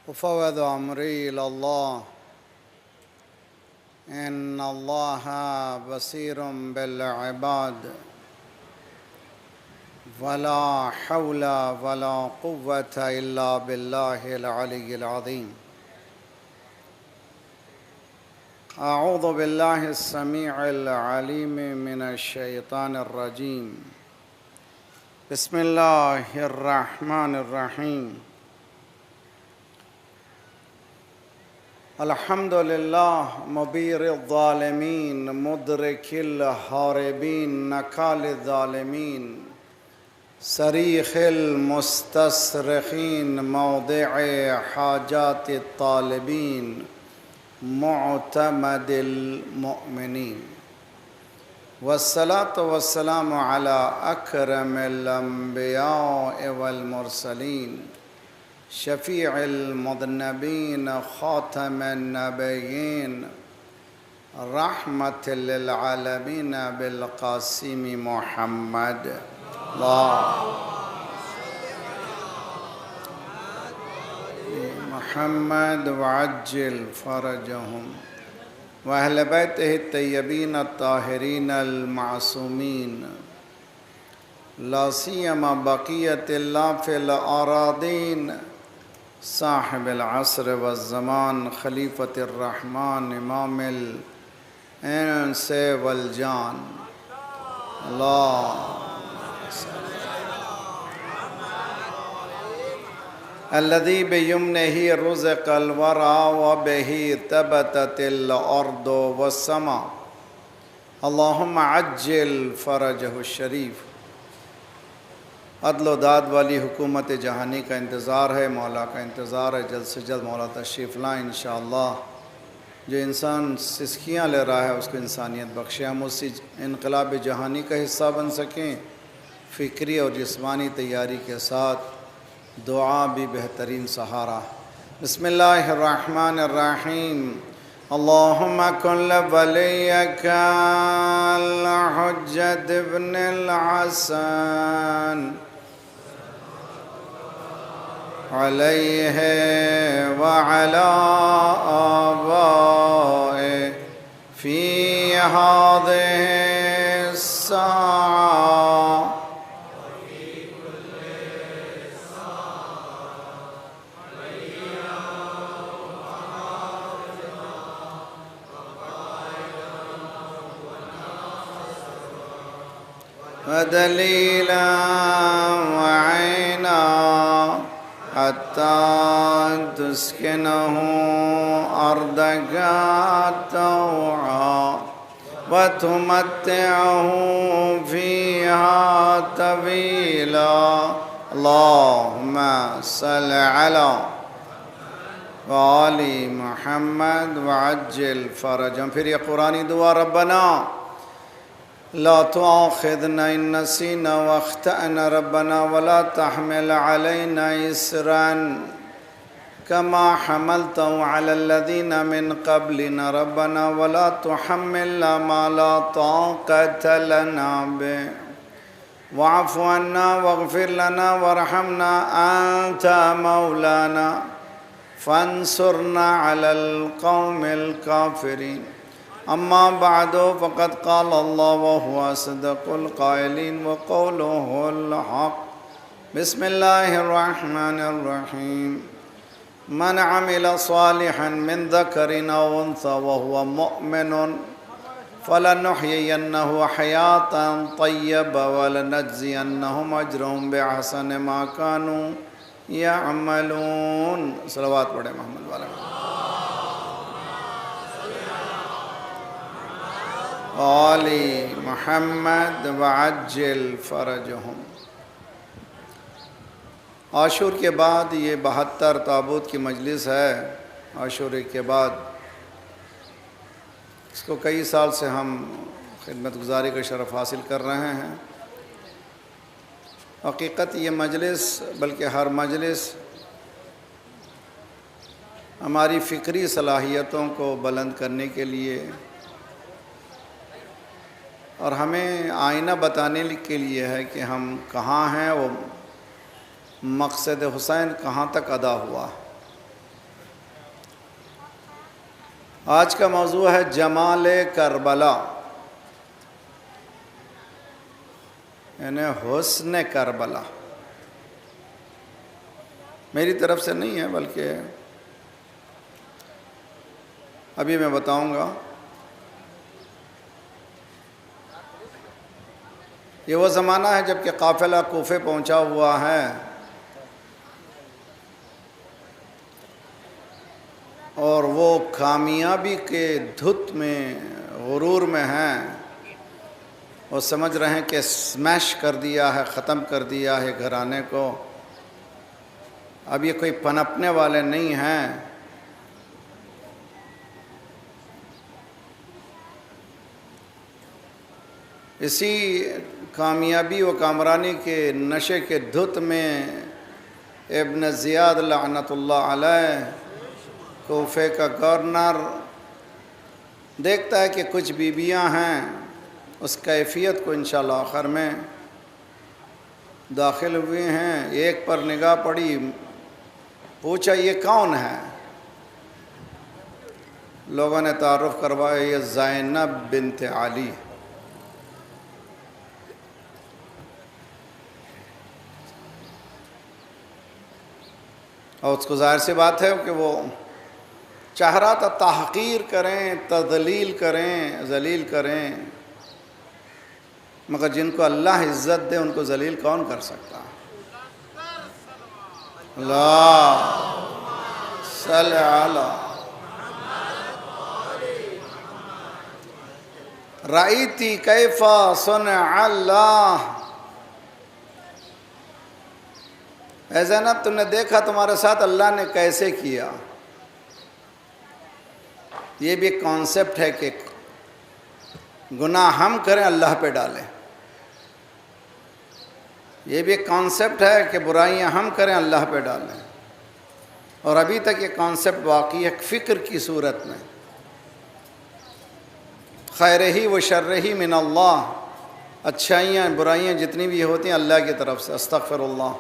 أفوض أمري إلى الله إن الله بصير بالعباد ولا حول ولا قوة إلا بالله العلي العظيم. أعوذ بالله السميع العليم من الشيطان الرجيم. بسم الله الرحمن الرحيم. الحمد لله مبير الظالمين مدرك الهاربين نكال الظالمين صريخ المستصرخين موضع حاجات الطالبين معتمد المؤمنين، والصلاة والسلام على أكرم الأنبياء والمرسلين شفيع المذنبين خاتم النبيين رحمة للعالمين بالقاسم محمد. محمد وعجل فرجهم وأهل بيته الطيبين الطاهرين المعصومين، لا سيما بقية الله في الأراضين صاحب العصر والزمان خليفة الرحمن إمام الإنس والجان. الله الذي بيمنه رزق الورى وبه ثبتت الأرض والسماء. اللهم عجل فرجه الشریف. عدل و داد والی حکومت جہانی کا انتظار ہے، مولا کا انتظار ہے، جلد سے جلد مولا تشریف لائیں انشاءاللہ. جو انسان سسکیاں لے رہا ہے اس کو انسانیت بخشے، ہم اسی انقلاب جہانی کا حصہ بن سکیں. فکری اور جسمانی تیاری کے ساتھ دعا بھی بہترین سہارا. بسم اللہ الرحمن الرحیم. اللہم کن ولیک الحجۃ ابن الحسن علیہ وعلی آبائہ فی ہذہ الساعہ ودلیلا وعینا حتی تسکنہ ارضک طوعا وتمتعہ فیہا طویلا. اللہم صل علی وآل محمد وعجل فرجهم. پھر یہ قرآنی دعا: ربنا لا تؤاخذنا إن نسينا واخطأنا ربنا ولا تحمل علينا إصرا كما حملته على الذين من قبلنا ربنا ولا تحملنا ما لا طاقة لنا به واعف عنا واغفر لنا وارحمنا أنت مولانا فانصرنا على القوم الكافرين. اما بعد فقد قال الله وهو أصدق القائلين وقوله الحق. بسم الله الرحمن الرحيم. من عمل صالحا من ذكر أو أنثى وهو مؤمن فلنحيينه حياة طيبة ولنجزينهم أجرهم بأحسن ما كانوا يعملون. صلوات پڑھیں محمد والا. آلی محمد وعجل فرجهم. عاشور کے بعد یہ 72 تابوت کی مجلس ہے. عاشور کے بعد اس کو کئی سال سے ہم خدمت گزاری کا شرف حاصل کر رہے ہیں. حقیقت یہ مجلس بلکہ ہر مجلس ہماری فکری صلاحیتوں کو بلند کرنے کے لیے اور ہمیں آئینہ بتانے کے لیے ہے کہ ہم کہاں ہیں، وہ مقصد حسین کہاں تک ادا ہوا. آج کا موضوع ہے جمال کربلا، یعنی حسن کربلا۔ میری طرف سے نہیں ہے بلکہ ابھی میں بتاؤں گا۔ یہ وہ زمانہ ہے جب کہ قافلہ کوفے پہنچا ہوا ہے اور وہ کامیابی کے دھت میں، غرور میں ہیں، وہ سمجھ رہے ہیں کہ سمیش کر دیا ہے، ختم کر دیا ہے گھرانے کو، اب یہ کوئی پنپنے والے نہیں ہیں۔ اسی کامیابی و کامرانی کے نشے کے دھت میں ابن زیاد لعنت اللہ علیہ، کوفے کا گورنر، دیکھتا ہے کہ کچھ بیویاں ہیں، اس کیفیت کو انشاءاللہ آخر میں داخل ہوئے ہیں۔ ایک پر نگاہ پڑی، پوچھا یہ کون ہے؟ لوگوں نے تعارف کروایا، یہ زینب بنت علی۔ اور اس کو ظاہر سی بات ہے کہ وہ چاہ رہا تھا تحقیر کریں، تذلیل کریں، ذلیل کریں، مگر جن کو اللہ عزت دے ان کو ذلیل کون کر سکتا؟ اللہ صلی علی رأیتی کیف صنع اللہ۔ اے زینب، تم نے دیکھا تمہارے ساتھ اللہ نے کیسے کیا؟ یہ بھی ایک کانسیپٹ ہے کہ گناہ ہم کریں اللہ پہ ڈالیں، یہ بھی ایک کانسیپٹ ہے کہ برائیاں ہم کریں اللہ پہ ڈالیں، اور ابھی تک یہ کانسیپٹ باقی ہے فکر کی صورت میں۔ خیر ہی و شر ہی من اللہ، اچھائیاں برائیاں جتنی بھی ہوتی ہیں اللہ کی طرف سے، استغفر اللہ۔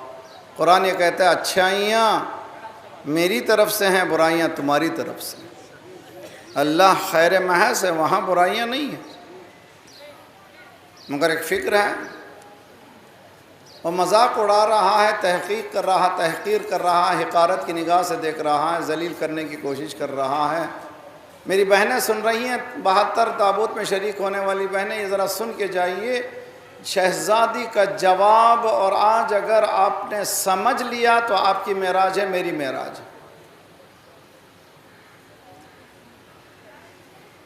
قرآن یہ کہتا ہے اچھائیاں میری طرف سے ہیں، برائیاں تمہاری طرف سے۔ اللہ خیر محض ہے، وہاں برائیاں نہیں ہیں، مگر ایک فکر ہے، وہ مذاق اڑا رہا ہے، تحقیر کر رہا ہے، حقارت کی نگاہ سے دیکھ رہا ہے، ذلیل کرنے کی کوشش کر رہا ہے۔ میری بہنیں سن رہی ہیں، 72 تابوت میں شریک ہونے والی بہنیں، یہ ذرا سن کے جائیے شہزادی کا جواب، اور آج اگر آپ نے سمجھ لیا تو آپ کی معراج ہے، میری معراج ہے۔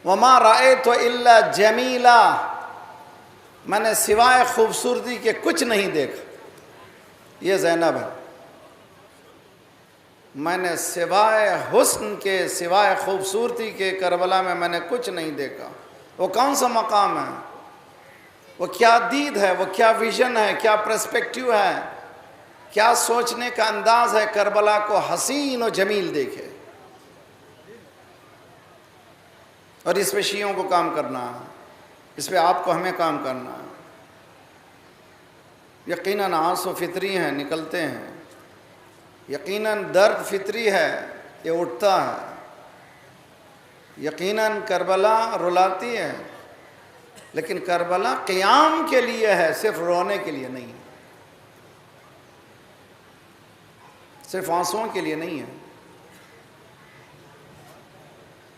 وَمَا رَأَيْتُ إِلَّا جَمِيلًا، میں نے سوائے خوبصورتی کے کچھ نہیں دیکھا۔ یہ زینب ہے، میں نے سوائے حسن کے، سوائے خوبصورتی کے کربلا میں نے کچھ نہیں دیکھا۔ وہ کون سا مقام ہے، وہ کیا دید ہے، وہ کیا ویژن ہے، کیا پرسپیکٹیو ہے، کیا سوچنے کا انداز ہے، کربلا کو حسین و جمیل دیکھے۔ اور اس پہ شیعوں کو کام کرنا ہے، اس پہ آپ کو ہمیں کام کرنا ہے۔ یقیناً آنسو فطری ہیں، نکلتے ہیں، یقیناً درد فطری ہے، یہ اٹھتا ہے، یقیناً کربلا رلاتی ہے، لیکن کربلا قیام کے لیے ہے، صرف رونے کے لیے نہیں ہے، صرف آنسوؤں کے لیے نہیں ہے۔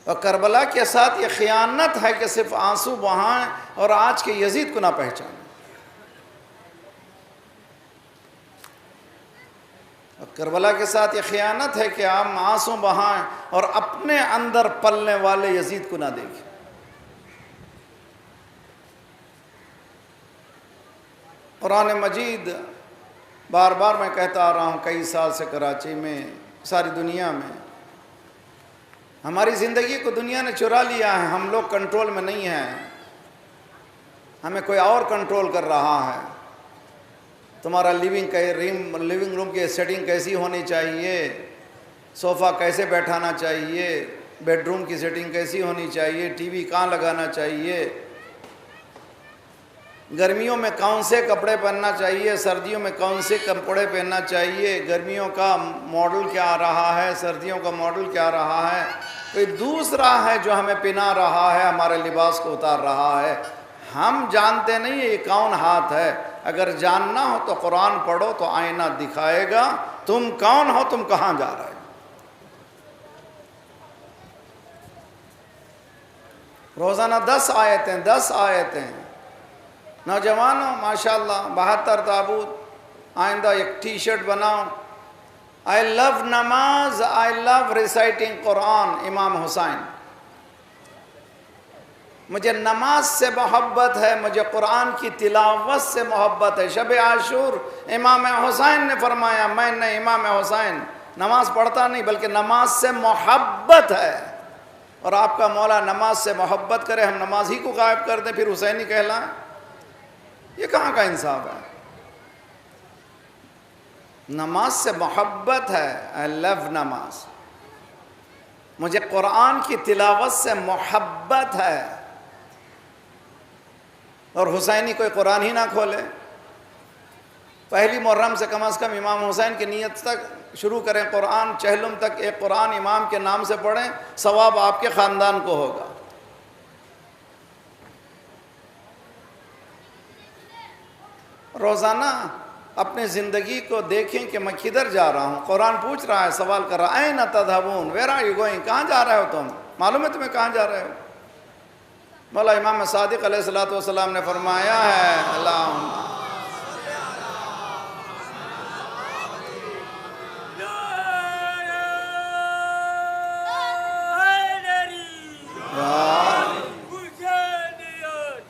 اور کربلا کے ساتھ یہ خیانت ہے کہ صرف آنسو بہائیں اور آج کے یزید کو نہ پہچانیں۔ اور کربلا کے ساتھ یہ خیانت ہے کہ ہم آنسو بہائیں اور اپنے اندر پلنے والے یزید کو نہ دیکھیں۔ قرآن مجید بار بار میں کہتا آ رہا ہوں، کئی سال سے کراچی میں، ساری دنیا میں، ہماری زندگی کو دنیا نے چرا لیا ہے، ہم لوگ کنٹرول میں نہیں ہیں، ہمیں کوئی اور کنٹرول کر رہا ہے۔ تمہارا لیونگ روم کی سیٹنگ کیسی ہونی چاہیے، صوفہ کیسے بیٹھانا چاہیے، بیڈ روم کی سیٹنگ کیسی ہونی چاہیے، ٹی وی کہاں لگانا چاہیے، گرمیوں میں کون سے کپڑے پہننا چاہیے، سردیوں میں کون سے کپڑے پہننا چاہیے، گرمیوں کا ماڈل کیا آ رہا ہے، سردیوں کا ماڈل کیا آ رہا ہے، کوئی دوسرا ہے جو ہمیں پہنا رہا ہے، ہمارے لباس کو اتار رہا ہے. ہم جانتے نہیں یہ کون ہاتھ ہے. اگر جاننا ہو تو قرآن پڑھو تو آئینہ دکھائے گا تم کون ہو، تم کہاں جا رہے ہو. روزانہ 10 آیتیں. نوجوانوں ماشاءاللہ 72 تابوت. آئندہ ایک ٹی شرٹ بناؤ، I love نماز، I love reciting قرآن. امام حسین، مجھے نماز سے محبت ہے، مجھے قرآن کی تلاوت سے محبت ہے. شب عاشور امام حسین نے فرمایا میں نے امام حسین نماز پڑھتا نہیں بلکہ نماز سے محبت ہے. اور آپ کا مولا نماز سے محبت کرے، ہم نماز ہی کو غائب کر دیں پھر حسینی کہلائیں، یہ کہاں کا انصاف ہے؟ نماز سے محبت ہے. I love نماز، مجھے قرآن کی تلاوت سے محبت ہے. اور حسینی کوئی قرآن ہی نہ کھولے. پہلی محرم سے کم از کم امام حسین کی نیت تک شروع کریں قرآن، چہلم تک ایک قرآن امام کے نام سے پڑھیں، ثواب آپ کے خاندان کو ہوگا. روزانہ اپنی زندگی کو دیکھیں کہ میں کدھر جا رہا ہوں. قرآن پوچھ رہا ہے، سوال کر رہا ہے، اَيْنَ تَذْهَبُونَ، ویئر آر یو گوئنگ، کہاں جا رہے ہو تم؟ معلوم ہے تمہیں کہاں جا رہے ہو؟ مولا امام صادق علیہ السلام نے فرمایا ہے، اللہم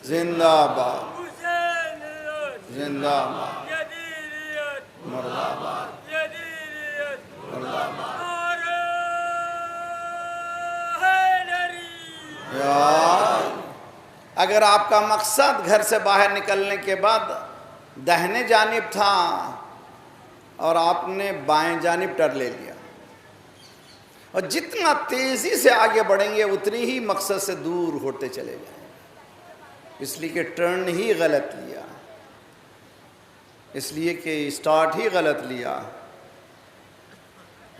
زندہ باد، زندہ باد، مرد آباد، مرد آباد. اگر آپ کا مقصد گھر سے باہر نکلنے کے بعد دہنے جانب تھا اور آپ نے بائیں جانب ٹر لے لیا، اور جتنا تیزی سے آگے بڑھیں گے اتنی ہی مقصد سے دور ہوتے چلے جائیں، اس لیے کہ ٹرن ہی غلط لیا، اس لیے کہ سٹارٹ ہی غلط لیا.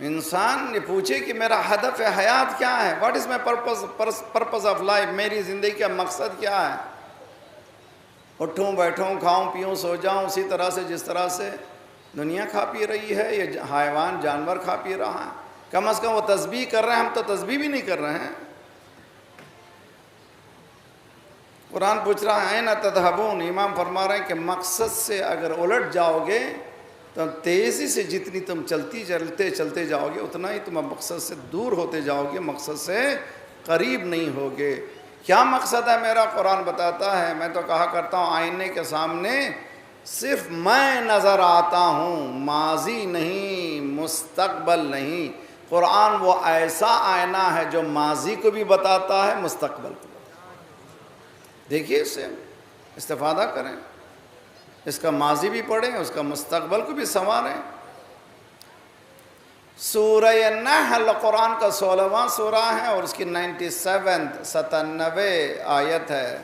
انسان نے پوچھے کہ میرا ہدف حیات کیا ہے، what is my purpose of life, میری زندگی کا مقصد کیا ہے. اٹھوں بیٹھوں کھاؤں پیوں سو جاؤں اسی طرح سے جس طرح سے دنیا کھا پی رہی ہے، یہ حیوان جانور کھا پی رہا ہے. کم از کم وہ تسبیح کر رہے ہیں، ہم تو تسبیح بھی نہیں کر رہے ہیں. قرآن پوچھ رہا ہے اَيْنَ تَذْهَبُونَ. امام فرما رہے ہیں کہ مقصد سے اگر الٹ جاؤ گے تو تیزی سے جتنی تم چلتے جاؤ گے اتنا ہی تم مقصد سے دور ہوتے جاؤ گے، مقصد سے قریب نہیں ہوگے. کیا مقصد ہے میرا؟ قرآن بتاتا ہے. میں تو کہا کرتا ہوں آئینے کے سامنے صرف میں نظر آتا ہوں، ماضی نہیں، مستقبل نہیں. قرآن وہ ایسا آئینہ ہے جو ماضی کو بھی بتاتا ہے، مستقبل کو. دیکھیے اس سے استفادہ کریں، اس کا ماضی بھی پڑھیں، اس کا مستقبل کو بھی سنواریں. سورہ نحل قرآن کا 16واں سورہ ہے اور اس کی 97 آیت ہے.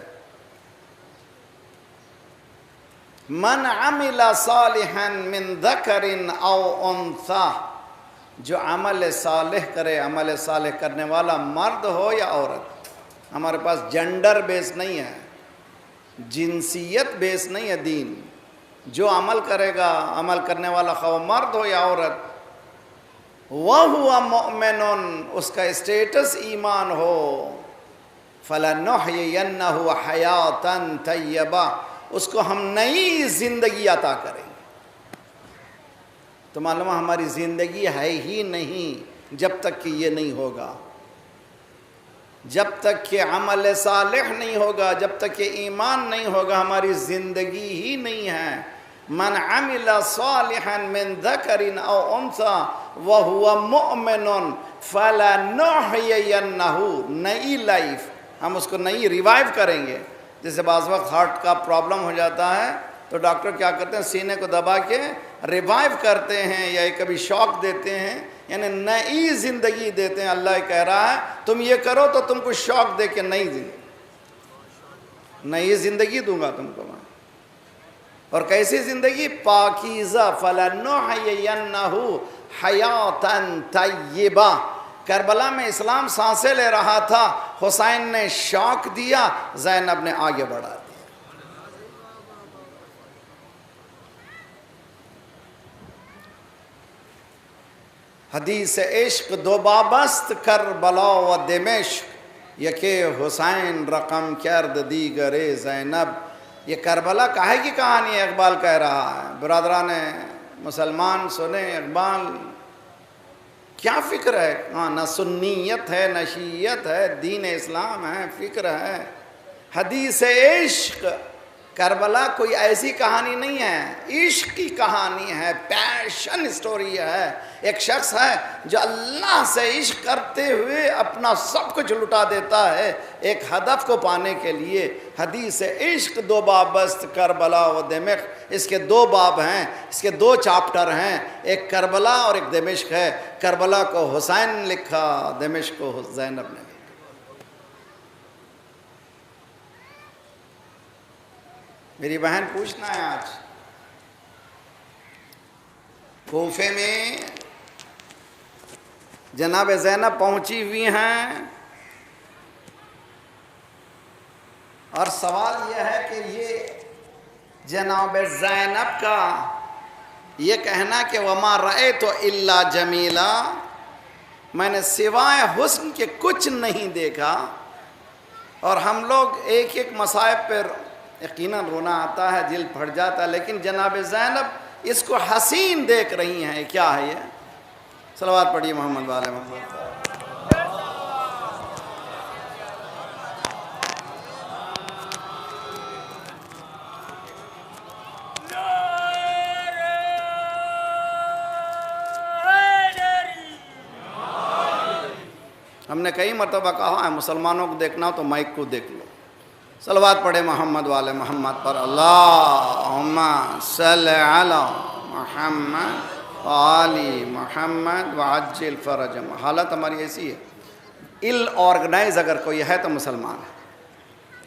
من عمل صالحا من ذکر او انثی، جو عمل صالح کرے، عمل صالح کرنے والا مرد ہو یا عورت. ہمارے پاس جنڈر بیس نہیں ہے، جنسیت بیس نہیں ہے دین. جو عمل کرے گا، عمل کرنے والا خواہ مرد ہو یا عورت، وَهُوَ مُؤْمِنٌ، اس کا اسٹیٹس ایمان ہو، فَلَنُحْيِيَنَّهُ حَيَاةً طَيِّبَةً، اس کو ہم نئی زندگی عطا کریں گے. تو معلوم ہے ہماری زندگی ہے ہی نہیں جب تک کہ یہ نہیں ہوگا، جب تک کہ عمل صالح نہیں ہوگا، جب تک کہ ایمان نہیں ہوگا، ہماری زندگی ہی نہیں ہے. من عمل صالحا من ذکر او انثی وهو مؤمن فلنحیینہ، نئی لائف، ہم اس کو نئی ریوائیو کریں گے. جیسے بعض وقت ہارٹ کا پرابلم ہو جاتا ہے تو ڈاکٹر کیا کرتے ہیں، سینے کو دبا کے ریوائیو کرتے ہیں یا کبھی شاک دیتے ہیں، یعنی نئی زندگی دیتے ہیں. اللہ کہہ رہا ہے تم یہ کرو تو تم کو شاک دے کے نئی زندگی دوں گا تم کو. اور کیسی زندگی؟ پاکیزہ، فَلَنُحْيِيَنَّهُ حَيَاةً طَيِّبَةً۔ کربلا میں اسلام سانسیں لے رہا تھا، حسین نے شوق دیا، زینب نے آگے بڑھا دیا۔ حدیث عشق دو بابست کربلا و دمشق، یکے حسین رقم کرد دیگر زینب۔ یہ کربلا کاہے کی کہانی ہے؟ اقبال کہہ رہا ہے۔ برادران مسلمان سنیں، اقبال کیا فکر ہے؟ نہ سنیت ہے، نہ شیعیت ہے، دین اسلام ہے، فکر ہے۔ حدیث عشق، کربلا کوئی ایسی کہانی نہیں ہے، عشق کی کہانی ہے، پیشن سٹوری ہے۔ ایک شخص ہے جو اللہ سے عشق کرتے ہوئے اپنا سب کچھ لٹا دیتا ہے ایک ہدف کو پانے کے لیے۔ حدیث عشق دو بابست کربلا و دمشق، اس کے دو باب ہیں، اس کے دو چاپٹر ہیں، ایک کربلا اور ایک دمشق ہے۔ کربلا کو حسین نے لکھا، دمشق کو زینب نے لکھا۔ میری بہن پوچھنا ہے، آج کوفے میں جناب زینب پہنچی ہوئی ہیں، اور سوال یہ ہے کہ یہ جناب زینب کا یہ کہنا کہ وَمَا رَأَيْتُ إِلَّا جَمِيلًا، میں نے سوائے حسن کے کچھ نہیں دیکھا۔ اور ہم لوگ ایک ایک مصائب پر یقیناً رونا آتا ہے، دل پھٹ جاتا ہے، لیکن جناب زینب اس کو حسین دیکھ رہی ہیں۔ کیا ہے یہ؟ صلوات پڑھیے محمد والے محمد۔ ہم نے کئی مرتبہ کہا ہے مسلمانوں کو دیکھنا ہو تو مائک کو دیکھ لو۔ صلوات پڑھے محمد والے محمد پر، اللہم صل علی محمد وآل محمد وعجل فرجہم۔ حالت ہماری ایسی ہے، آرگنائز اگر کوئی ہے تو مسلمان ہے،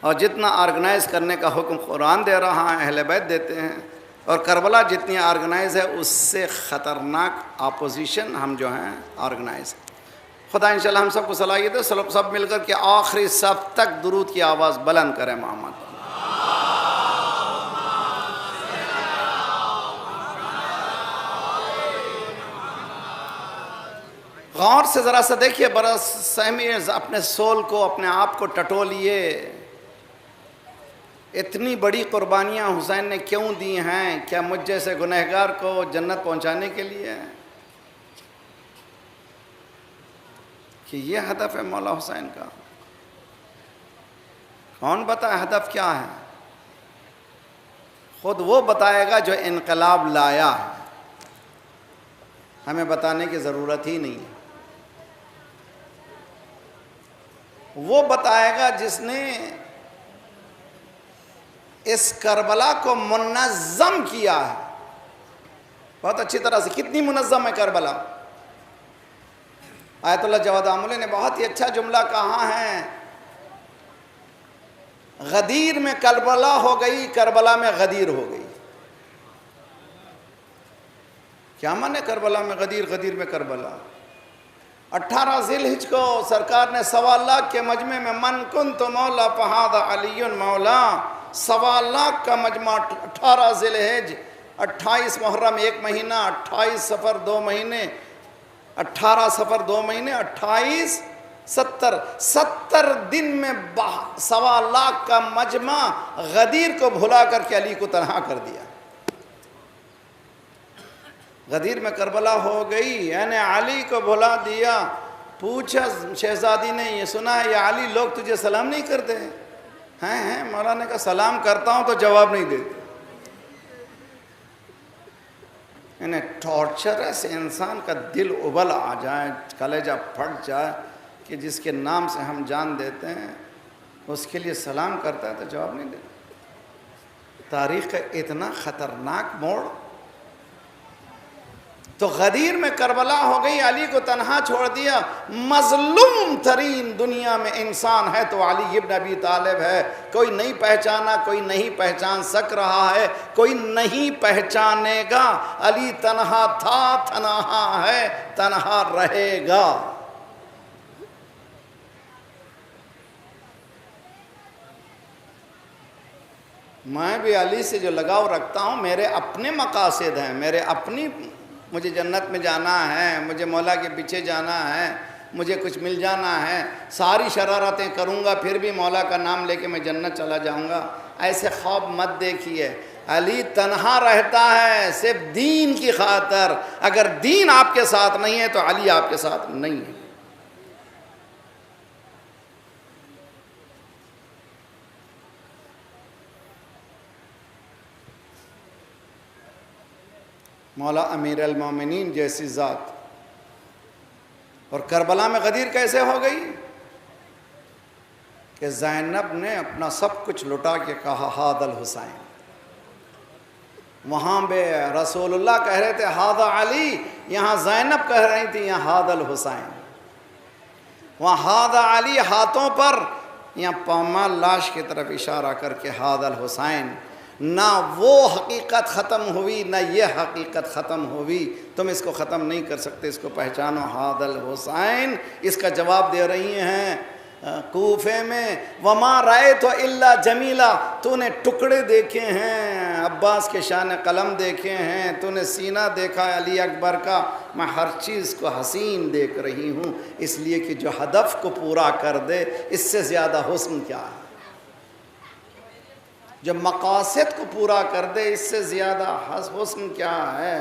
اور جتنا آرگنائز کرنے کا حکم قرآن دے رہا ہے، اہل بیت دیتے ہیں، اور کربلا جتنی آرگنائز ہے اس سے خطرناک اپوزیشن ہم جو ہیں آرگنائز ہیں۔ خدا انشاءاللہ ہم سب کو صلاحیت دے، سب مل کر کے آخری صف تک درود کی آواز بلند کریں محمد۔ غور سے ذرا سا دیکھیے، برس سہمیے، اپنے سول کو، اپنے آپ کو ٹٹولیے۔ اتنی بڑی قربانیاں حسین نے کیوں دی ہیں؟ کیا مجھ جیسے گنہگار کو جنت پہنچانے کے لیے؟ کہ یہ ہدف ہے مولا حسین کا؟ کون بتائے ہدف کیا ہے؟ خود وہ بتائے گا جو انقلاب لایا ہے، ہمیں بتانے کی ضرورت ہی نہیں ہے۔ وہ بتائے گا جس نے اس کربلا کو منظم کیا ہے، بہت اچھی طرح سے۔ کتنی منظم ہے کربلا؟ آیت اللہ جواد آملی نے بہت ہی اچھا جملہ کہا ہے، غدیر میں کربلا ہو گئی، کربلا میں غدیر ہو گئی۔ کیا معنی کربلا میں غدیر، غدیر میں کربلا؟ 18 ذی الحجہ کو سرکار نے 1.25 لاکھ کے مجمع میں من کنت مولا فہذا علی مولا، 1.25 لاکھ کا مجمع، 18 ذی الحجہ، 28 محرم 1 مہینہ، 28 صفر 2 مہینے، 18 صفر 2 مہینے، 28 70 دن میں 1.25 لاکھ کا مجمع غدیر کو بھلا کر کے علی کو تنہا کر دیا۔ غدیر میں کربلا ہو گئی، یعنی علی کو بھلا دیا۔ پوچھا شہزادی نے، یہ سنا ہے یا علی لوگ تجھے سلام نہیں کرتے ہیں؟ ہیں مولانا نے کہا سلام کرتا ہوں تو جواب نہیں دیتے۔ یعنی ٹارچر سے انسان کا دل ابل آ جائے، کلیجہ پھٹ جائے کہ جس کے نام سے ہم جان دیتے ہیں اس کے لیے سلام کرتا ہے تو جواب نہیں دیتا۔ تاریخ کا اتنا خطرناک موڑ، تو غدیر میں کربلا ہو گئی، علی کو تنہا چھوڑ دیا۔ مظلوم ترین دنیا میں انسان ہے تو علی ابن ابی طالب ہے۔ کوئی نہیں پہچانا، کوئی نہیں پہچان سک رہا ہے، کوئی نہیں پہچانے گا۔ علی تنہا تھا، تنہا ہے، تنہا رہے گا۔ میں بھی علی سے جو لگاؤ رکھتا ہوں، میرے اپنے مقاصد ہیں، میرے اپنی، مجھے جنت میں جانا ہے، مجھے مولا کے پیچھے جانا ہے، مجھے کچھ مل جانا ہے، ساری شرارتیں کروں گا پھر بھی مولا کا نام لے کے میں جنت چلا جاؤں گا، ایسے خواب مت دیکھیے۔ علی تنہا رہتا ہے صرف دین کی خاطر۔ اگر دین آپ کے ساتھ نہیں ہے تو علی آپ کے ساتھ نہیں ہے۔ مولا امیر المومنین جیسی ذات، اور کربلا میں غدیر کیسے ہو گئی کہ زینب نے اپنا سب کچھ لٹا کے کہا ہاد الحسین۔ وہاں پہ رسول اللہ کہہ رہے تھے ہاد علی، یہاں زینب کہہ رہی تھی یہاں ہاد الحسین۔ وہاں ہاد علی ہاتھوں پر، یہاں پامال لاش کی طرف اشارہ کر کے ہاد الحسین۔ نہ وہ حقیقت ختم ہوئی نہ یہ حقیقت ختم ہوئی، تم اس کو ختم نہیں کر سکتے، اس کو پہچانو ہاد الحسین۔ اس کا جواب دے رہی ہیں کوفے میں، وما رأیت الا جمیلا، تو نے ٹکڑے دیکھے ہیں، عباس کے شان قلم دیکھے ہیں، تو نے سینہ دیکھا ہے علی اکبر کا، میں ہر چیز کو حسین دیکھ رہی ہوں، اس لیے کہ جو ہدف کو پورا کر دے اس سے زیادہ حسن کیا ہے، جو مقاصد کو پورا کر دے اس سے زیادہ حسن کیا ہے۔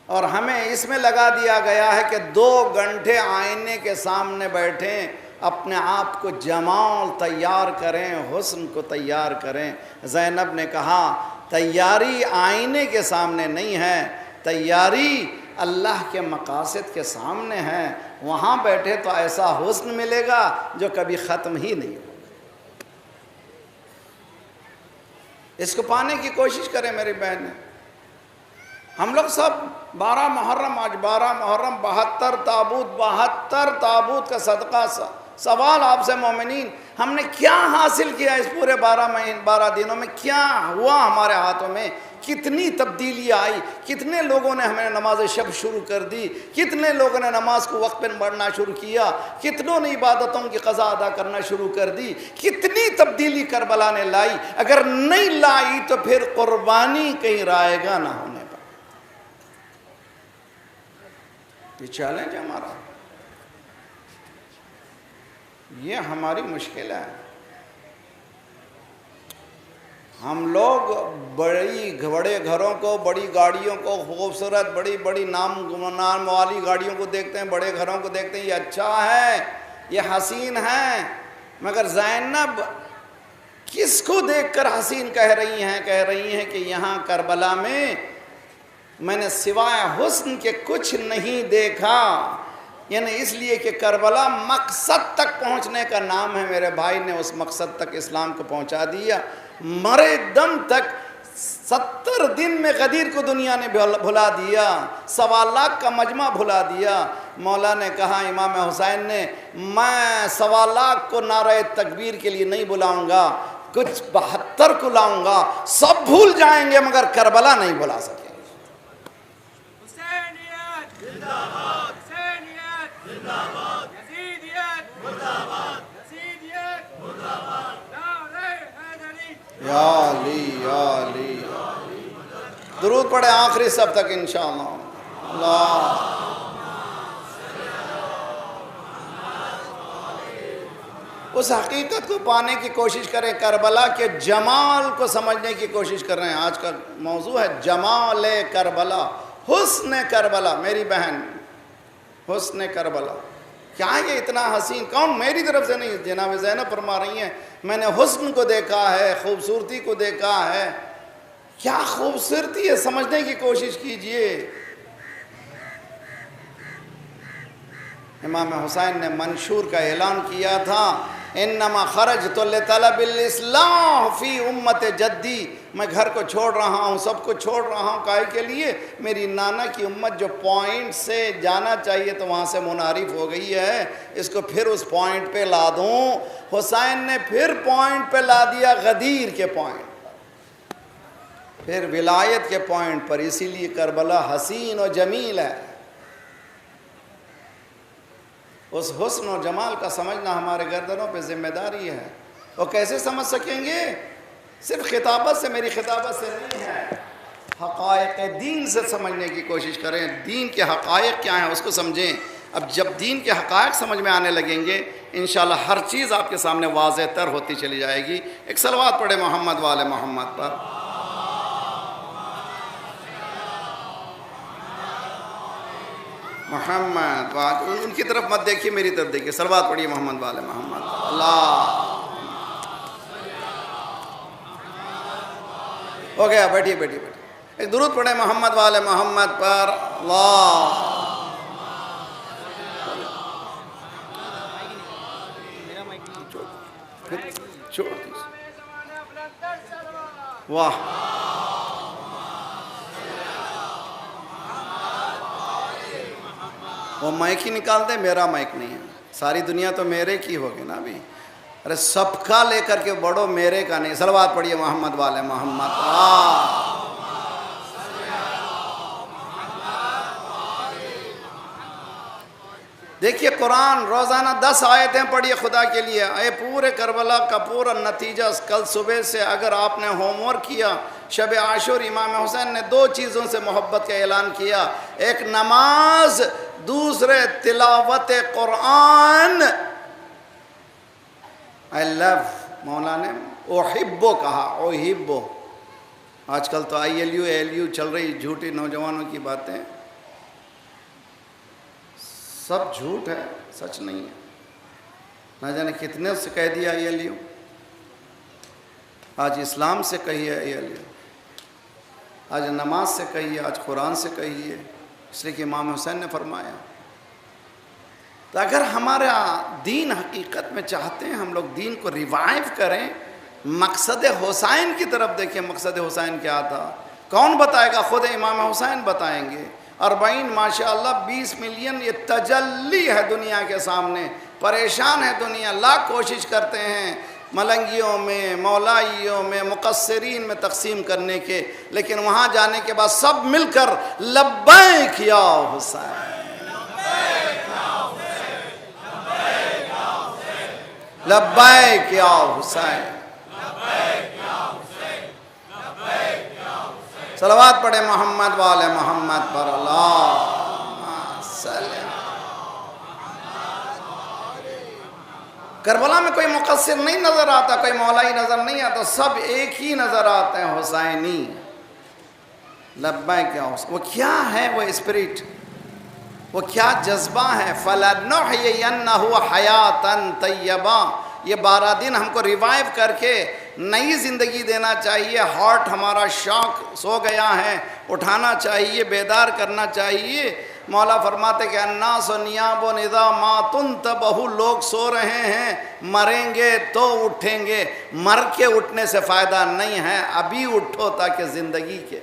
اور ہمیں اس میں لگا دیا گیا ہے کہ 2 گھنٹے آئینے کے سامنے بیٹھیں، اپنے آپ کو جمال تیار کریں، حسن کو تیار کریں۔ زینب نے کہا تیاری آئینے کے سامنے نہیں ہے، تیاری اللہ کے مقاصد کے سامنے ہے، وہاں بیٹھے تو ایسا حسن ملے گا جو کبھی ختم ہی نہیں ہو۔ اس کو پانے کی کوشش کریں میری بہنیں۔ ہم لوگ سب 12 محرم، آج 12 محرم، 72 تابوت، 72 تابوت کا صدقہ۔ سوال آپ سے مومنین، ہم نے کیا حاصل کیا اس پورے 12 دنوں میں؟ کیا ہوا ہمارے ہاتھوں میں؟ کتنی تبدیلی آئی؟ کتنے لوگوں نے ہمیں نماز شب شروع کر دی؟ کتنے لوگوں نے نماز کو وقت پہ پڑھنا شروع کیا؟ کتنوں نے عبادتوں کی قضا ادا کرنا شروع کر دی؟ کتنی تبدیلی کربلا نے لائی؟ اگر نہیں لائی تو پھر قربانی کہیں رائے گا نہ ہونے پر۔ یہ چیلنج ہمارا، یہ ہماری مشکل ہے۔ ہم لوگ بڑے گھروں کو، بڑی گاڑیوں کو، خوبصورت بڑی نام والی گاڑیوں کو دیکھتے ہیں، بڑے گھروں کو دیکھتے ہیں، یہ اچھا ہے، یہ حسین ہے، مگر زینب کس کو دیکھ کر حسین کہہ رہی ہیں کہ یہاں کربلا میں نے سوائے حسن کے کچھ نہیں دیکھا۔ یعنی اس لیے کہ کربلا مقصد تک پہنچنے کا نام ہے، میرے بھائی نے اس مقصد تک اسلام کو پہنچا دیا۔ مرے دم تک 70 دن میں غدیر کو دنیا نے بھلا دیا، 1.25 لاکھ کا مجمع بھلا دیا۔ مولا نے کہا امام حسین نے، میں 1.25 لاکھ کو نعرہ تکبیر کے لیے نہیں بلاؤں گا، کچھ 72 کو لاؤں گا، سب بھول جائیں گے مگر کربلا نہیں بلا سکیں گے۔ یا علی یا علی، درود پڑھے آخری سب تک انشاءاللہ۔ اللہ اس حقیقت کو پانے کی کوشش کریں، کربلا کے جمال کو سمجھنے کی کوشش کر رہے ہیں۔ آج کا موضوع ہے جمال کربلا، حسن کربلا۔ میری بہن، حسن کربلا کیا یہ اتنا حسین؟ کون؟ میری طرف سے نہیں، جناب زینب فرما رہی ہیں میں نے حسن کو دیکھا ہے، خوبصورتی کو دیکھا ہے۔ کیا خوبصورتی ہے سمجھنے کی کوشش کیجئے۔ امام حسین نے منشور کا اعلان کیا تھا، انما خرجت لطلب الاصلاح فی امت جدی میں گھر کو چھوڑ رہا ہوں، سب کو چھوڑ رہا ہوں، کائے کے لیے؟ میری نانا کی امت جو پوائنٹ سے جانا چاہیے تو وہاں سے منحرف ہو گئی ہے، اس کو پھر اس پوائنٹ پہ لا دوں۔ حسین نے پھر پوائنٹ پہ لا دیا، غدیر کے پوائنٹ، پھر ولایت کے پوائنٹ پر۔ اسی لیے کربلا حسین و جمیل ہے۔ اس حسن و جمال کا سمجھنا ہمارے گردنوں پہ ذمہ داری ہے۔ وہ کیسے سمجھ سکیں گے؟ صرف خطابت سے، میری خطابت سے نہیں ہے، حقائق دین سے سمجھنے کی کوشش کریں۔ دین کے حقائق کیا ہیں اس کو سمجھیں۔ اب جب دین کے حقائق سمجھ میں آنے لگیں گے، انشاءاللہ ہر چیز آپ کے سامنے واضح تر ہوتی چلی جائے گی۔ ایک صلوات پڑھے محمد والے محمد پر۔ محمد ان کی طرف مت دیکھیے، میری طرف دیکھیے۔ صلوات پڑھیے محمد والے محمد۔ اللہ ہو گیا، بیٹھیے بیٹھیے بیٹھیے۔ ایک درود پڑھیں محمد والے محمد پر۔ اللہ چھوڑ دیجیے۔ واہ، وہ مائک ہی نکال دے، میرا مائک نہیں ہے۔ ساری دنیا تو میرے کی ہوگی نا ابھی۔ ارے سب کا لے کر کے بڑھو، میرے کا نہیں۔ صلوات پڑھیے محمد والے محمد۔ دیکھیے قرآن روزانہ 10 آیتیں پڑھیے خدا کے لیے۔ اے پورے کربلا کا پورا نتیجہ کل صبح سے اگر آپ نے ہوم ورک کیا، شب عاشور امام حسین نے 2 چیزوں سے محبت کا اعلان کیا، ایک نماز، دوسرے تلاوت قرآن۔ I love، مولا نے احبو کہا، احبو۔ آج کل تو ILU چل رہی جھوٹی نوجوانوں کی باتیں، سب جھوٹ ہے، سچ نہیں ہے۔ نہ جانے کتنے سے کہہ دیا ILU۔ آج اسلام سے کہیے ILU، آج نماز سے کہیے، آج قرآن سے کہیے، اس لیے کہ امام حسین نے فرمایا۔ تو اگر ہمارا دین حقیقت میں چاہتے ہیں ہم لوگ دین کو ریوائیو کریں، مقصد حسین کی طرف دیکھیں۔ مقصد حسین کیا تھا؟ کون بتائے گا؟ خود امام حسین بتائیں گے۔ 40 ماشاءاللہ 20 ملین یہ تجلی ہے دنیا کے سامنے۔ پریشان ہے دنیا، لاکھ کوشش کرتے ہیں ملنگیوں میں، مولائیوں میں، مقصرین میں تقسیم کرنے کے، لیکن وہاں جانے کے بعد سب مل کر لبیک یا حسین، لبیک یا حسین۔ صلوات پڑھے محمد والے محمد پر۔ اللہم صلی۔ کربلا میں کوئی مقصر نہیں نظر آتا، کوئی مولائی نظر نہیں آتا، سب ایک ہی نظر آتے ہیں، حسینی۔ لبیک یا حسین، وہ کیا ہے؟ وہ اسپرٹ، وہ کیا جذبہ ہے؟ فَلَنُحْيِيَنَّهُ حَيَاةً طَيِّبَةً۔ یہ 12 دن ہم کو ریوائیو کر کے نئی زندگی دینا چاہیے۔ ہارٹ ہمارا شاک سو گیا ہے، اٹھانا چاہیے، بیدار کرنا چاہیے۔ مولا فرماتے کہ الناس نیاب اذا ما تنتبہ، لوگ سو رہے ہیں، مریں گے تو اٹھیں گے، مر کے اٹھنے سے فائدہ نہیں ہے، ابھی اٹھو تاکہ زندگی کے۔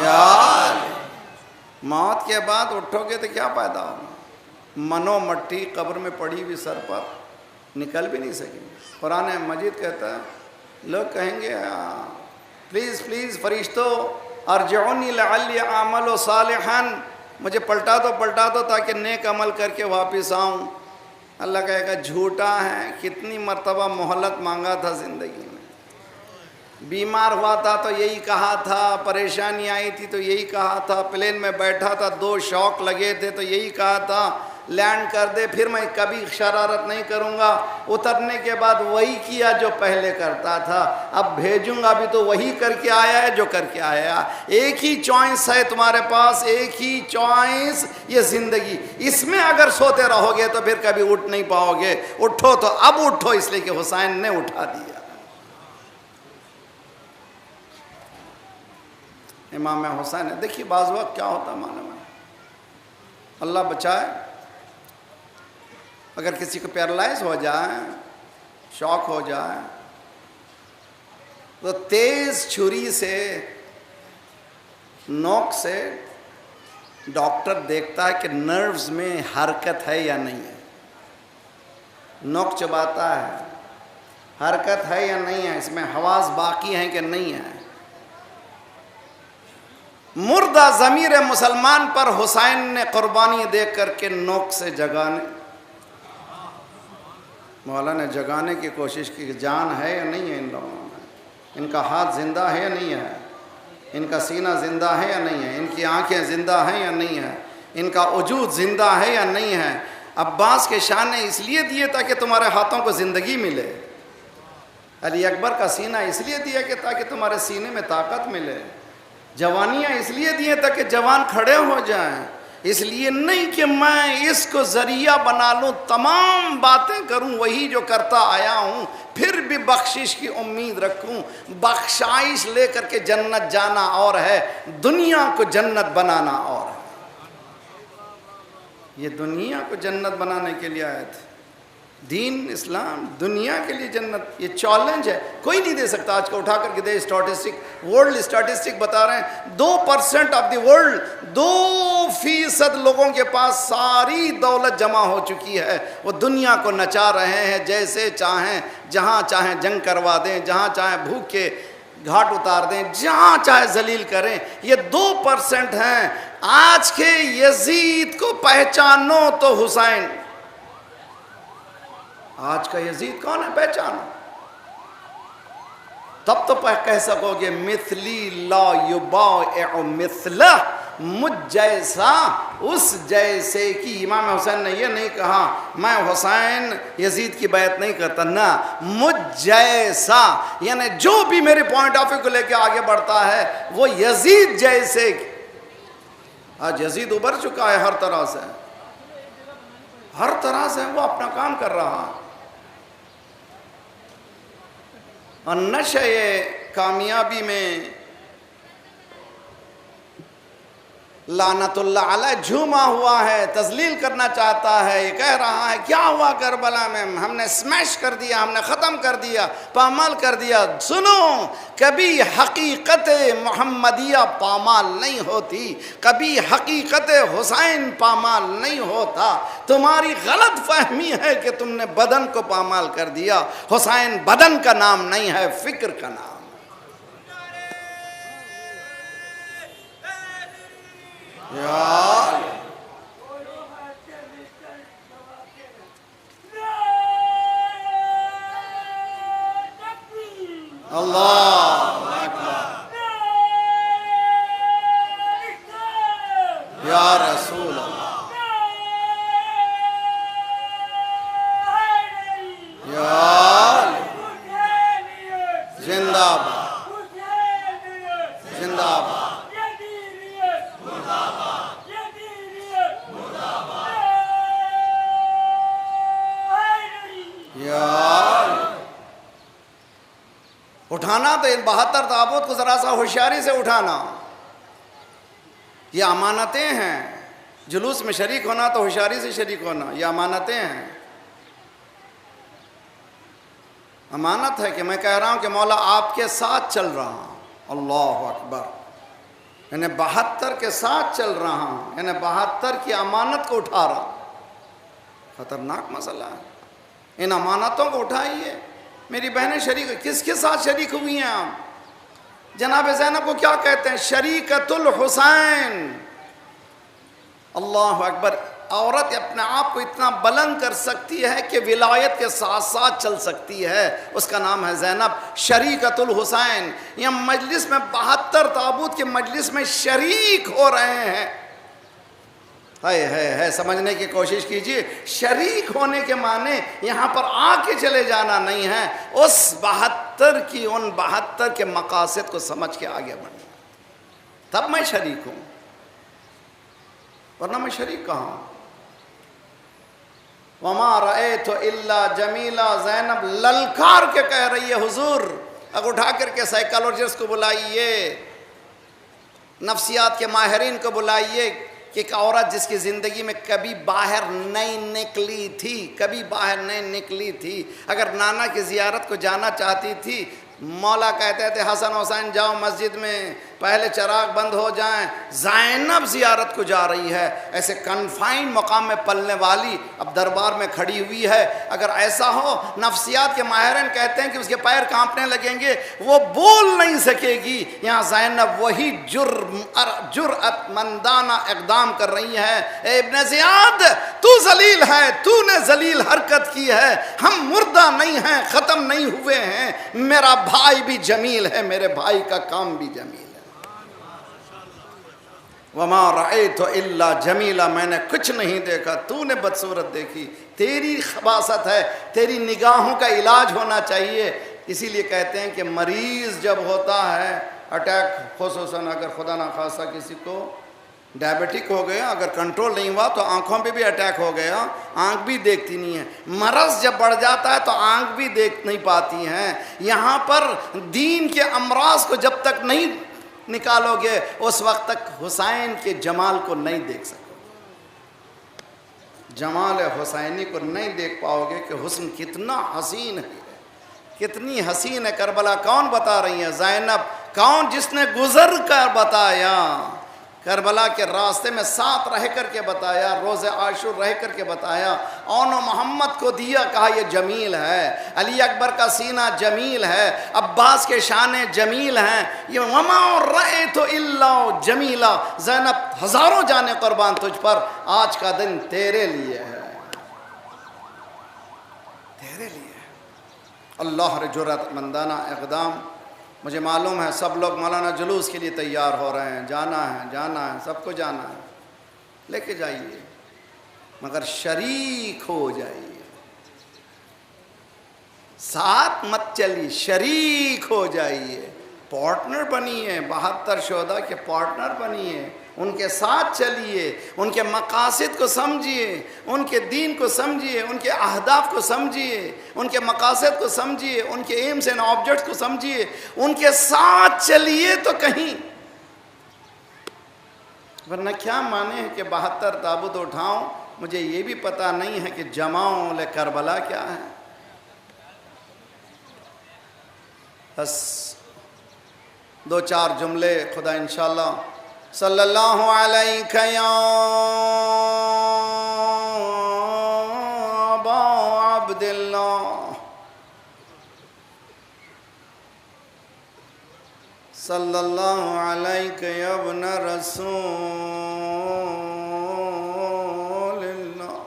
یار موت کے بعد اٹھو گے تو کیا فائدہ ہوگا؟ منو مٹی قبر میں پڑی ہوئی سر پر، نکل بھی نہیں سکیں گے۔ قرآن مجید کہتا ہے، لوگ کہیں گے پلیز پلیز فرشتوں ارجعونی لعلی اعمل صالحا، مجھے پلٹا دو تاکہ نیک عمل کر کے واپس آؤں۔ اللہ کہے گا جھوٹا ہے، کتنی مرتبہ مہلت مانگا تھا زندگی میں، بیمار ہوا تھا تو یہی کہا تھا، پریشانی آئی تھی تو یہی کہا تھا، پلین میں بیٹھا تھا 2 شوق لگے تھے تو یہی کہا تھا لینڈ کر دے پھر میں کبھی شرارت نہیں کروں گا، اترنے کے بعد وہی کیا جو پہلے کرتا تھا، اب بھیجوں گا بھی تو وہی کر کے آیا ہے جو کر کے آیا۔ ایک ہی چوائس ہے تمہارے پاس، ایک ہی چوائس، یہ زندگی، اس میں اگر سوتے رہو گے تو پھر کبھی اٹھ نہیں پاؤ گے۔ اٹھو تو اب اٹھو، اس لیے کہ حسین نے اٹھا دیا۔ امام حسین ہے۔ دیکھیے بعض وقت کیا ہوتا ہے معلوم ہے، اللہ بچائے، اگر کسی کو پیرالائز ہو جائے، شوق ہو جائے، تو تیز چھری سے، نوک سے ڈاکٹر دیکھتا ہے کہ نروز میں حرکت ہے یا نہیں ہے، نوک چباتا ہے، حرکت ہے یا نہیں ہے، اس میں حواس باقی ہیں کہ نہیں ہے۔ مردہ ضمیر مسلمان پر حسین نے قربانی دے کر کے نوک سے جگانے، مولا نے جگانے کی کوشش کی کہ جان ہے یا نہیں ہے ان لوگوں میں، ان کا ہاتھ زندہ ہے یا نہیں ہے، ان کا سینہ زندہ ہے یا نہیں ہے، ان کی آنکھیں زندہ ہیں یا نہیں ہے، ان کا وجود زندہ ہے یا نہیں ہے۔ عباس کے شان نے اس لیے دیے تاکہ تمہارے ہاتھوں کو زندگی ملے، علی اکبر کا سینہ اس لیے دیا کہ تاکہ تمہارے سینے میں طاقت ملے، جوانیاں اس لیے دیے تاکہ جوان کھڑے ہو جائیں، اس لیے نہیں کہ میں اس کو ذریعہ بنا لوں، تمام باتیں کروں وہی جو کرتا آیا ہوں، پھر بھی بخشش کی امید رکھوں۔ بخشائش لے کر کے جنت جانا اور ہے، دنیا کو جنت بنانا اور ہے۔ یہ دنیا کو جنت بنانے کے لیے آئے تھے، دین اسلام دنیا کے لیے جنت، یہ چیلنج ہے، کوئی نہیں دے سکتا۔ آج کو اٹھا کر کے دے اسٹیٹسٹک، ورلڈ اسٹیٹسٹک بتا رہے ہیں 2% آف دی ورلڈ، 2% لوگوں کے پاس ساری دولت جمع ہو چکی ہے، وہ دنیا کو نچا رہے ہیں جیسے چاہیں، جہاں چاہیں جنگ کروا دیں، جہاں چاہیں بھوک کے گھاٹ اتار دیں، جہاں چاہے ذلیل کریں۔ یہ 2% ہیں۔ آج کے یزید کو پہچانو تو حسین، آج کا یزید کون ہے پہچانو، تب تو کہہ سکو گے مثلی لا یبائع مثلہ، مجھ جیسا اس جیسے کی۔ امام حسین نے یہ نہیں کہا میں حسین یزید کی بیعت نہیں کرتا، نہ، مجھ جیسا، یعنی جو بھی میرے پوائنٹ آف ویو کو لے کے آگے بڑھتا ہے وہ یزید جیسے۔ آج یزید ابھر چکا ہے ہر طرح سے، ہر طرح سے وہ اپنا کام کر رہا ہے، اور نشہ کامیابی میں لعنت اللہ علیہ جھوما ہوا ہے، تذلیل کرنا چاہتا ہے، یہ کہہ رہا ہے کیا ہوا کربلا میں، ہم نے سمیش کر دیا، ہم نے ختم کر دیا، پامال کر دیا۔ سنو، کبھی حقیقت محمدیہ پامال نہیں ہوتی، کبھی حقیقت حسین پامال نہیں ہوتا۔ تمہاری غلط فہمی ہے کہ تم نے بدن کو پامال کر دیا۔ حسین بدن کا نام نہیں ہے، فکر کا نام۔ یار اللہ اکبر، یا رسول اللہ، یا زندہ باد، زندہ باد، اٹھانا تو ان 72 تابوت کو ذرا سا ہوشیاری سے اٹھانا، یہ امانتیں ہیں۔ جلوس میں شریک ہونا تو ہوشیاری سے شریک ہونا، یہ امانتیں ہیں۔ امانت ہے کہ میں کہہ رہا ہوں کہ مولا آپ کے ساتھ چل رہا ہوں، اللہ اکبر، یعنی 72 کے ساتھ چل رہا ہوں، یعنی 72 کی امانت کو اٹھا رہا ہوں۔ خطرناک مسئلہ ہے، ان امانتوں کو اٹھائیے۔ میری بہنیں شریک، کس کے ساتھ شریک ہوئی ہیں آپ؟ جناب زینب کو کیا کہتے ہیں؟ شریکت الحسین۔ اللہ اکبر، عورت اپنے آپ کو اتنا بلند کر سکتی ہے کہ ولایت کے ساتھ ساتھ چل سکتی ہے، اس کا نام ہے زینب، شریکت الحسین۔ یہ مجلس میں 72 تابوت کے مجلس میں شریک ہو رہے ہیں۔ ہے سمجھنے کی کوشش کیجئے، شریک ہونے کے معنی یہاں پر آ کے چلے جانا نہیں ہے، اس 72 کی، ان 72 کے مقاصد کو سمجھ کے آگے بڑھنا، تب میں شریک ہوں، ورنہ میں شریک کہاں ہوں؟ وَمَا رَأَيْتُ إِلَّا جَمِيلًا، زینب للکار کے کہہ رہی ہے حضور۔ اب اٹھا کر کے سائیکالوجسٹ کو بلائیے، نفسیات کے ماہرین کو بلائیے، کہ ایک عورت جس کی زندگی میں کبھی باہر نہیں نکلی تھی، کبھی باہر نہیں نکلی تھی، اگر نانا کی زیارت کو جانا چاہتی تھی، مولا کہتے تھے حسن حسین جاؤ مسجد میں، پہلے چراغ بند ہو جائیں، زینب زیارت کو جا رہی ہے، ایسے کنفائنڈ مقام میں پلنے والی اب دربار میں کھڑی ہوئی ہے۔ اگر ایسا ہو، نفسیات کے ماہرین کہتے ہیں کہ اس کے پیر کانپنے لگیں گے، وہ بول نہیں سکے گی۔ یہاں زینب وہی جرأت مندانہ اقدام کر رہی ہے، اے ابن زیاد تو ذلیل ہے، تو نے ذلیل حرکت کی ہے، ہم مردہ نہیں ہیں، ختم نہیں ہوئے ہیں، میرا بھائی بھی جمیل ہے، میرے بھائی کا کام بھی جمیل ہے۔ وَمَا رَأَيْتُ إِلَّا جَمِيلًا، میں نے کچھ نہیں دیکھا، تو نے بدصورت دیکھی، تیری خباثت ہے، تیری نگاہوں کا علاج ہونا چاہیے۔ اسی لیے کہتے ہیں کہ مریض جب ہوتا ہے اٹیک، خصوصاً اگر خدا نخواستہ کسی کو ڈائبٹک ہو گیا، اگر کنٹرول نہیں ہوا تو آنکھوں پہ بھی اٹیک ہو گیا، آنکھ بھی دیکھتی نہیں ہے، مرض جب بڑھ جاتا ہے تو آنکھ بھی دیکھ نہیں پاتی ہیں۔ یہاں پر دین کے امراض کو جب تک نہیں نکالو گے اس وقت تک حسین کے جمال کو نہیں دیکھ سکو، جمال حسینی کو نہیں دیکھ پاؤ گے کہ حسن کتنا حسین ہے، کتنی حسین ہے۔ کربلا کون بتا رہی ہے؟ زینب۔ کون؟ جس نے گزر کر بتایا، کربلا کے راستے میں ساتھ رہ کر کے بتایا، روز عاشور رہ کر کے بتایا، اون و محمد کو دیا، کہا یہ جمیل ہے، علی اکبر کا سینہ جمیل ہے، عباس کے شانے جمیل ہیں، یہ وما رأیت الا جمیلا۔ زینب ہزاروں جانے قربان تجھ پر، آج کا دن تیرے لیے ہے، تیرے لیے ہے۔ اللہ جرأت مندانہ اقدام۔ مجھے معلوم ہے سب لوگ مولانا جلوس کے لیے تیار ہو رہے ہیں، جانا ہے، سب کو جانا ہے، لے کے جائیے، مگر شریک ہو جائیے، ساتھ مت چلیے، شریک ہو جائیے، پارٹنر بنیے، 72 شہداء کے پارٹنر بنیے، ان کے ساتھ چلیے، ان کے مقاصد کو سمجھیے، ان کے دین کو سمجھیے، ان کے اہداف کو سمجھیے، ان کے مقاصد کو سمجھیے، ان کے ایمز اینڈ آبجیکٹس کو سمجھیے، ان کے ساتھ چلیے تو کہیں، ورنہ کیا مانے ہیں کہ 72 تابوت اٹھاؤں، مجھے یہ بھی پتہ نہیں ہے کہ جماؤں لے کربلا کیا ہے۔ بس 2-4 جملے خدا انشاءاللہ صلی اللہ علیہ یا ابا عبداللہ، صلی اللہ علیہ یا ابن رسول اللہ،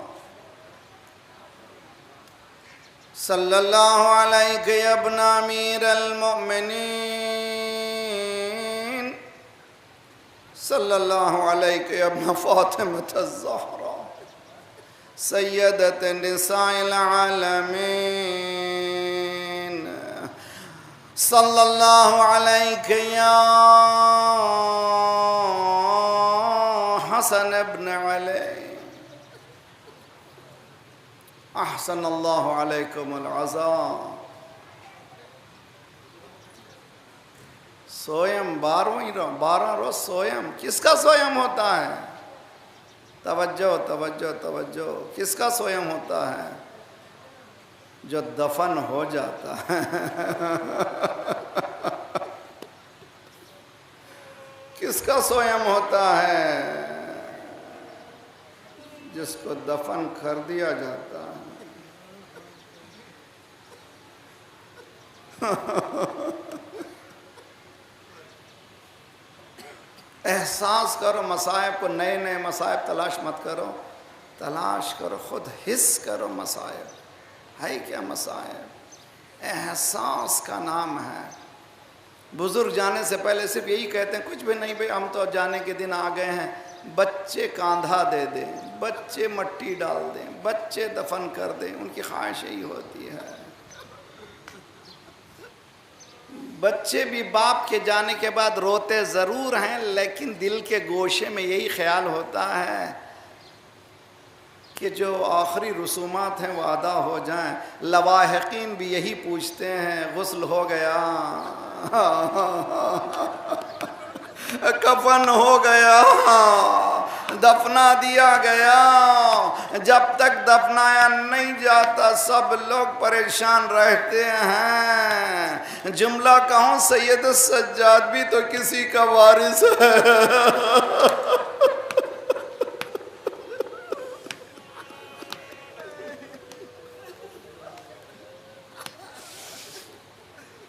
صلی اللہ علیہ یا ابن امیر المؤمنین، صلی اللہ علیہ یا ابن فاطمة الزہرا، سیدۃ نساء العالمین، صلی اللہ علیہ یا حسن ابن علی، احسن اللہ علیکم العزاء۔ سویم 12 روز سویم، کس کا سویم ہوتا ہے؟ توجہ توجہ توجہ، کس کا سویم ہوتا ہے؟ جو دفن ہو جاتا ہے۔ کس کا سویم ہوتا ہے؟ جس کو دفن کر دیا جاتا ہے۔ احساس کرو مصائب کو، نئے نئے مصائب تلاش مت کرو، تلاش کرو، خود حس کرو مصائب ہے کیا مصائب، احساس کا نام ہے۔ بزرگ جانے سے پہلے صرف یہی کہتے ہیں کچھ بھی نہیں بھئی ہم تو جانے کے دن آ گئے ہیں، بچے کاندھا دے دیں، بچے مٹی ڈال دیں، بچے دفن کر دیں، ان کی خواہش یہی ہوتی ہے۔ بچے بھی باپ کے جانے کے بعد روتے ضرور ہیں، لیکن دل کے گوشے میں یہی خیال ہوتا ہے کہ جو آخری رسومات ہیں وہ ادا ہو جائیں۔ لواحقین بھی یہی پوچھتے ہیں، غسل ہو گیا، کفن ہو گیا، دفنا دیا گیا، جب تک دفنایا نہیں جاتا سب لوگ پریشان رہتے ہیں۔ جملہ کہوں سید سجاد بھی تو کسی کا وارث ہے۔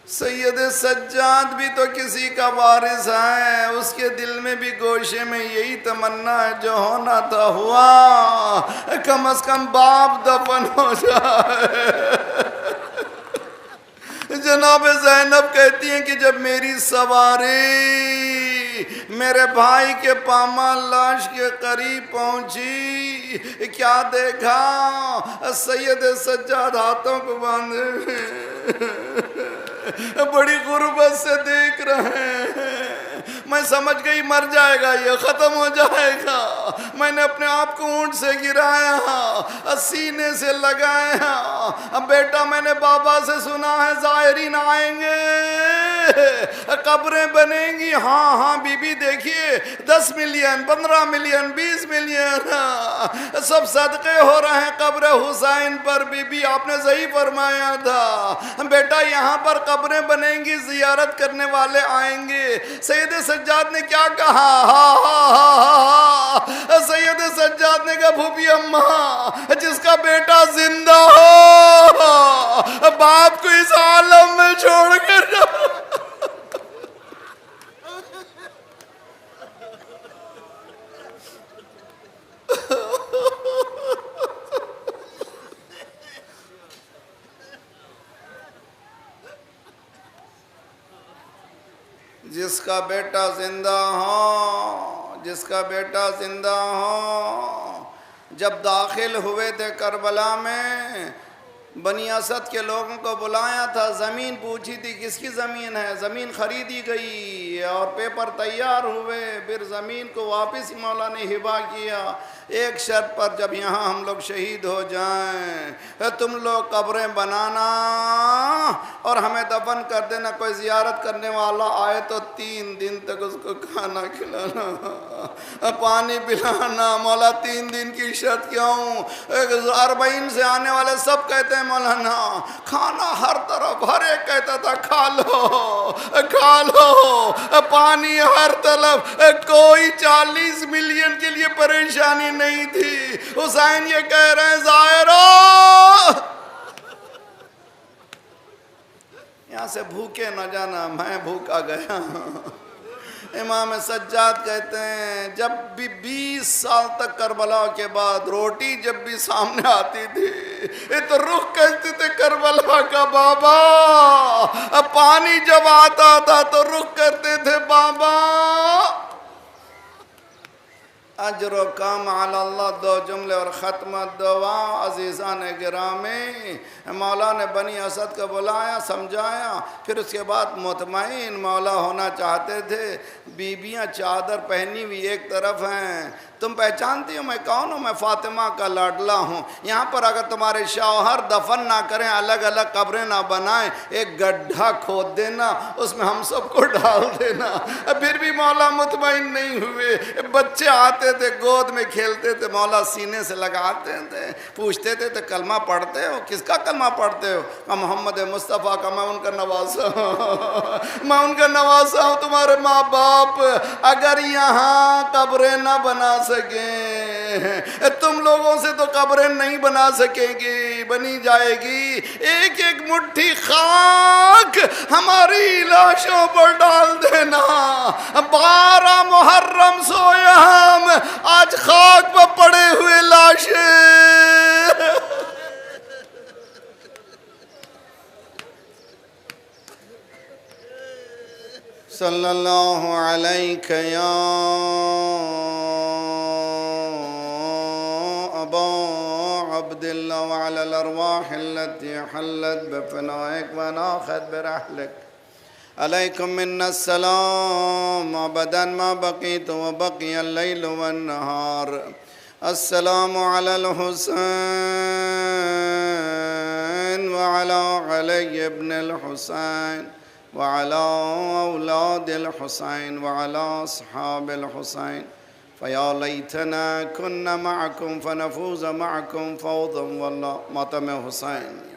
سید سجاد بھی تو کسی کا وارث ہے، اس کے دل میں بھی گوشے میں یہی تمنا ہے جو ہونا تھا ہوا، کم از کم باپ دفن ہو جائے۔ جناب زینب کہتی ہیں کہ جب میری سواری میرے بھائی کے پامال لاش کے قریب پہنچی، کیا دیکھا؟ سید سجاد ہاتھوں کو باندھے بڑی غربت سے دیکھ رہے ہیں۔ میں سمجھ گئی مر جائے گا، یہ ختم ہو جائے گا۔ میں نے اپنے آپ کو اونٹ سے گرایا، سینے سے لگایا۔ بیٹا میں نے بابا سے سنا ہے زائرین آئیں گے، قبریں بنیں گی۔ ہاں ہاں بی بی دیکھیے 10 ملین 15 ملین 20 ملین سب صدقے ہو رہے ہیں قبر حسین پر۔ بی بی آپ نے صحیح فرمایا تھا بیٹا، یہاں پر قبریں بنیں گی، زیارت کرنے والے آئیں گے۔ سید سجاد نے کیا کہا؟ سید سجاد نے کہا بھوپی اماں، جس کا بیٹا زندہ ہو باپ کو اس عالم میں چھوڑ کر جاؤ۔ جس کا بیٹا زندہ ہو، جس کا بیٹا زندہ ہو۔ جب داخل ہوئے تھے کربلا میں، بنی اسد کے لوگوں کو بلایا تھا، زمین پوچھی تھی کس کی زمین ہے، زمین خریدی گئی اور پیپر تیار ہوئے، پھر زمین کو واپس مولا نے ہبہ کیا، ایک شرط پر، جب یہاں ہم لوگ شہید ہو جائیں تم لوگ قبریں بنانا اور ہمیں دفن کر دینا، کوئی زیارت کرنے والا آئے تو 3 دن تک اس کو کھانا کھلانا، پانی پلانا۔ مولا 3 دن کی شرط کیوں؟ 40 سے آنے والے سب کہتے ہیں مولانا کھانا ہر طرف، ہر ایک کہتا تھا کھا لو کھا لو، پانی ہر طرف، کوئی 40 ملین کے لیے پریشانی نہیں تھی۔ حسین یہ کہہ رہے ہیں زائرہ یہاں سے بھوکے نہ جانا، میں بھوکا گیا۔ امام سجاد کہتے ہیں جب بھی 20 سال تک کربلا کے بعد روٹی جب بھی سامنے آتی تھی تو رخ کہتے تھے کربلا کا بابا، پانی جب آتا تھا تو رخ کرتے تھے بابا۔ اجر و کام علی اللہ، 2 جملے اور ختم دعا۔ عزیزان گرامی، مولا نے بنی اسد کو بلایا، سمجھایا، پھر اس کے بعد مطمئن مولا ہونا چاہتے تھے۔ بیویاں چادر پہنی ہوئی ایک طرف ہیں، تم پہچانتی ہو میں کون ہوں؟ میں فاطمہ کا لاڈلا ہوں۔ یہاں پر اگر تمہارے شوہر دفن نہ کریں، الگ الگ قبریں نہ بنائیں، ایک گڈھا کھود دینا، اس میں ہم سب کو ڈال دینا۔ پھر بھی مولا مطمئن نہیں ہوئے۔ بچے آتے تھے گود میں کھیلتے تھے، مولا سینے سے لگاتے تھے، پوچھتے تھے کلمہ پڑھتے ہو؟ کس کا کلمہ پڑھتے ہو؟ کہ محمد مصطفیٰ کا، میں ان کا نواسا ہوں، میں ان کا نواسا ہوں۔ تمہارے ماں باپ اگر یہاں قبریں نہ بنا سکیں، تم لوگوں سے تو قبریں نہیں بنا سکیں گی، بنی جائے گی۔ ایک ایک مٹھی خاک ہماری لاشوں پر ڈال دینا۔ 12 محرم سویا ہم، آج خاک پر پڑے ہوئے لاشیں۔ صلی اللہ علیہ یا ابا عبداللہ وعلی الارواح التي حلت بفنائک وناخت برحلک، علیکم من السلام ابدا ما بقیت وبقی اللیل والنہار۔ السلام علی الحسین وعلی علی ابن الحسین وعلى أولاد الحسين وعلى أصحاب الحسين فیا لیتنا کنا معکم فنفوز معکم فوزا واللہ. ماتم حسین.